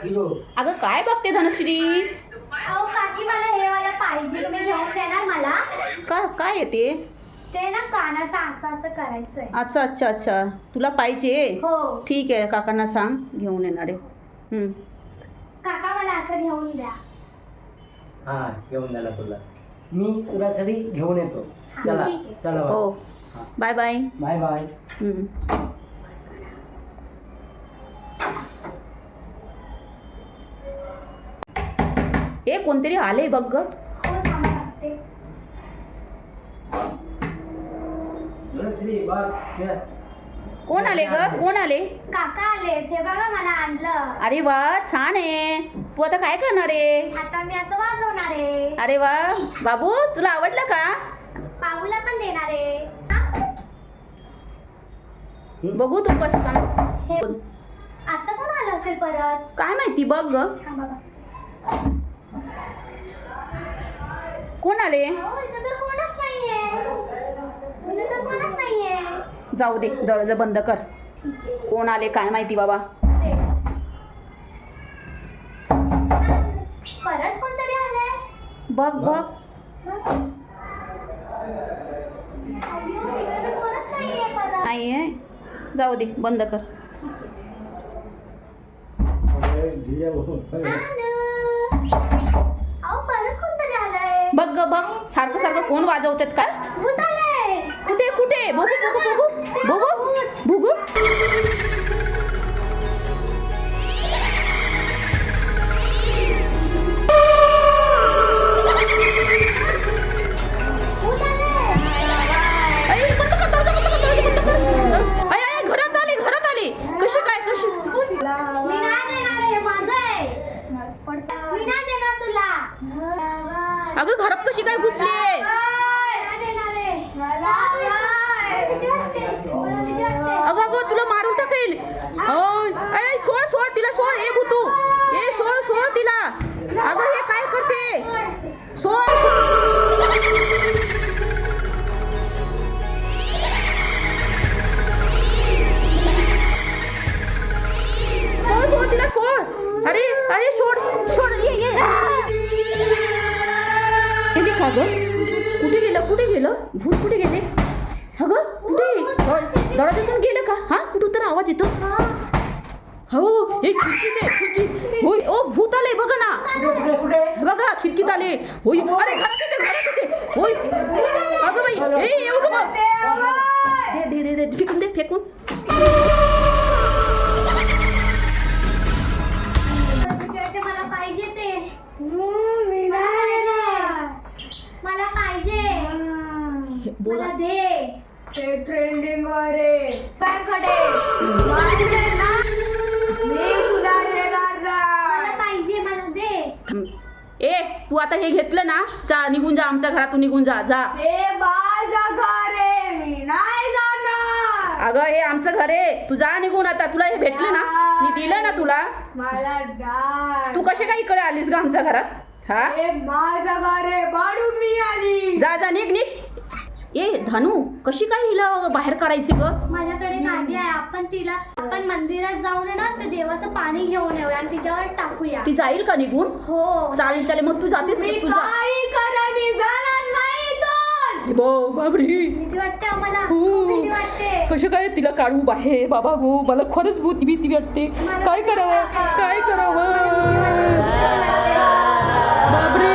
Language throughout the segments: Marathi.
अगं काय बघते धनश्री? अहो काकी मला हे वाला पाहिजे, तुम्ही घेऊन देणार मला? काय येते? ते ना कानाचं असं असं करायचंय. अच्छा अच्छा अच्छा, तुला पाहिजे? हो. ठीक आहे, काकांना सांग घेऊन येणार आहे. काका मला असं घेऊन द्या. हा घेऊन द्याला तुला मी तुझ्यासाठी घेऊन येतो. हा, चला ठीक आहे. चला हो, बाय बाय. Bye bye. ए कोणतरी आले बघ ग. हो थांबा बघते. श्री बघ हे. कोण आले ग? कोण आले? काका आले, हे बघा मला आणलं. अरे वा, छान आहे. तू आता काय करणार आहे? आता मी असं वाजवणार आहे. अरे वा, बाबू तुला आवडलं का? बाबूला पण देणार आहे. हा? बघू तू कसं का. हे आता कोण आलं असेल परत? काय माहिती बघ ग. थांबा बघ. कोण आले? अहो, इथं तर कोणच नाहीये. इथं तर कोणच नाहीये. जाऊ दे, दरवाजा बंद कर. कोण आले काय माहिती बाबा. परत कोणतरी आलंय. बघ बघ. अय्यो, इथं तर कोणच नाहीये परत. नाहीये, जाऊ दे बंद कर. अहो परत कोणतरी आलंय. बघ ग बघ, सारखं सारखं कोण वाजवतात का? भूत आलंय. कुठे कुठे? बघू बघू बघू बघू बघू. भूत आलंय. अरे, बंद कर, दरवाजा बंद कर, दरवाजा बंद कर. अरे, अरे, घरात आली. कशी काय कशी? मी नाही देणार, हे माझं आहे. मी नाही देणार तुला. अगं घरात कशी काय घुसली? नाही देणार आहे. मला भीती वाटते. मला भीती वाटते. अगं अगं तुला मारून टाकेल. अय सोड सोड तिला, सोड. ए भूतू, ए सोड तिला. अगं हे काय करते? सोड. सोड तिला, सोड. अरे अरे सोड. ये गेली का ग? कुठे गेलं भूत? कुठे गेले? अगं कुठे? दरवाजातून गेलं का? हा, कुठून तर आवाज येतो. हो, हे खिडकी. होय, ओ भूत आले बघा ना. बघा खिडकीत आले. होय, अरे घरात येते. होय, अगं बाई, ए एवढं बघ. दे फेकून. मला पाहिजे ते. मी नाही देणार. मला पाहिजे. बोला. मला दे. ते ट्रेंडिंग वर आहे. कडे. मी तुला देणार मला नाही. पाहिजे, मला दे. ए तू आता हे घेतलं ना, निघून जा, आमच्या घरातून निघून जा. हे माझं घर आहे, मी नाही जाणार. अगं हे आमचं घर आहे, तू जा निघून आता. तुला हे भेटलं ना, मी दिलं ना तुला. मला डाळ. तू कशी काय इकडे आलीस ग आमच्या घरात? हा, हे माझं घर आहे, म्हणून मी आली. जा निघ. ए धनू, कशी काय हिला बाहेर काढायची ग? माझ्याकडे गाडी आहे. आपण मंदिरात जाऊन आहे ना, ते देवाचं पाणी घेऊन येऊया आणि तिच्यावर टाकूया. ती जाईल का निघून? हो. चालेल मग तू जातेस. मी तू जा. काही करा, मी जाणार नाही इथून. हे बघ बाबरी, भीती वाटते आम्हाला. हो. खूप भीती वाटते. कशी काय तिला काढू बाहेर? बाबा गो, मला खरंच भीती वाटते. काय करावं? बापरे,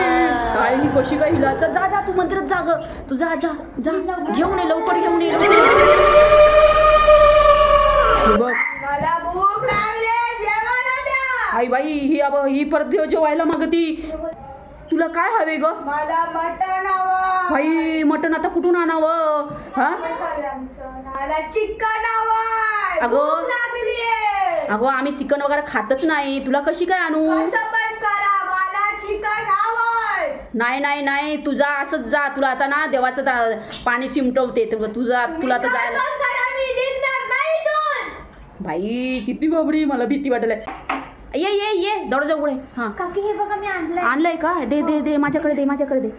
काय ही कशी काय हिला? जा तू मंदिरात जा ग. तू जा घेऊन ये, लवकर घेऊन ये. बघ मला भूक लागली, जेवायला द्या. आई बाई, ही परत जेवायला मागती. तुला काय हवे ग? मला मटण हवं. बाई मटण आता कुठून आणावं? हा, मला चिकन हवं. अगं. भूक लागलीये. अगं आम्ही चिकन वगैरे खातच नाही. तुला कशी काय आणू? कसं पण करा, मला चिकन हवंय. नाही तू जा, असंच जा. तुला आता ना देवाचं पाणी शिमटवते. तुला आता जायला. मी निघणार नाही इथून. बाई किती बाबडी, मला भीती वाटलं. ये दरवाजा उघडे. हा, काकी हे बघा मी आणलंय का? दे माझ्याकडे दे.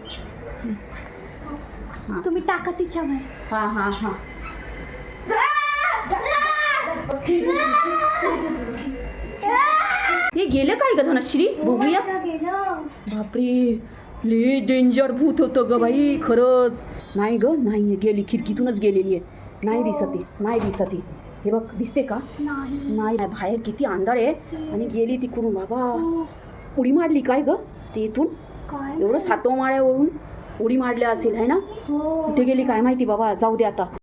तुम्ही टाका तिच्यावर. हा. हे गेलं काय ग धनश्री बघूया. आता गेलं. बापरे ले डेंजर भूत होतं ग बाई खरंच. नाही ग नाही गेली खिडकीतूनच गेलेली आहे. नाही दिसत आहे नाही दिसत आहे. हे बघ दिसते का. नाही. नाही नाही, बाहेर किती अंधार आहे आणि गेली तिकडून बाबा. उडी मारली काय ग ते इथून काय एवढं 7व्या माळ्यावरून उडी मारल्या असेल है ना. हो कुठे गेली काय माहिती बाबा. जाऊ दे आता.